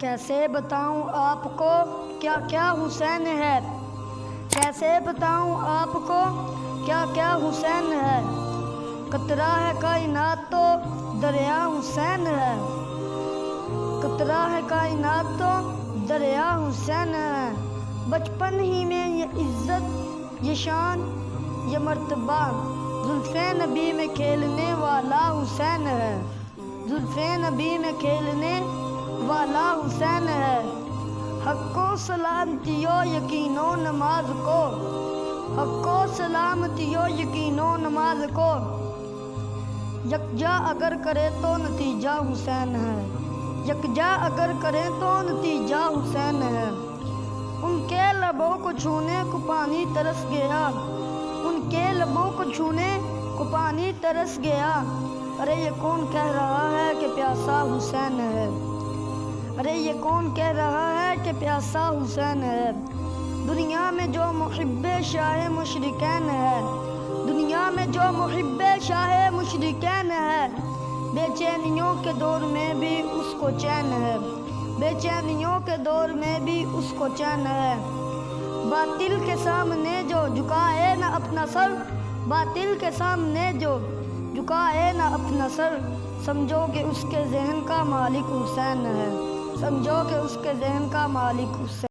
کیسے بتاؤں آپ کو کیا کیا حسین ہے، کیسے بتاؤں آپ کو کیا کیا حسین ہے، قطرہ ہے کائنات تو دریا حسین ہے، قطرہ ہے کائنات تو دریا حسین ہے، بچپن ہی میں یہ عزت یہ شان یہ مرتبہ زلف نبی میں کھیلنے والا حسین ہے، زلف نبی میں کھیلنے والا حسین ہے، حق و سلامتی و یقین و نماز کو، حق و سلامتی و یقین و نماز کو یکجا اگر کرے تو نتیجہ حسین ہے، یکجا اگر کرے تو نتیجہ حسین ہے، ان کے لبوں کو چھونے کو پانی ترس گیا، ان کے لبوں کو چھونے کو پانی ترس گیا، ارے یہ کون کہہ رہا ہے کہ پیاسا حسین ہے، ارے یہ کون کہہ رہا ہے کہ پیاسا حسین ہے، دنیا میں جو محب شاہ مشرکین ہے، دنیا میں جو محب شاہ مشرکین ہے، بے چینیوں کے دور میں بھی اس کو چین ہے، بے چینیوں کے دور میں بھی اس کو چین ہے، باطل کے سامنے جو جھکائے نہ اپنا سر، باطل کے سامنے جو جھکائے نہ اپنا سر، سمجھو کہ اس کے ذہن کا مالک حسین ہے، سمجھو کہ اس کے ذہن کا مالک حسین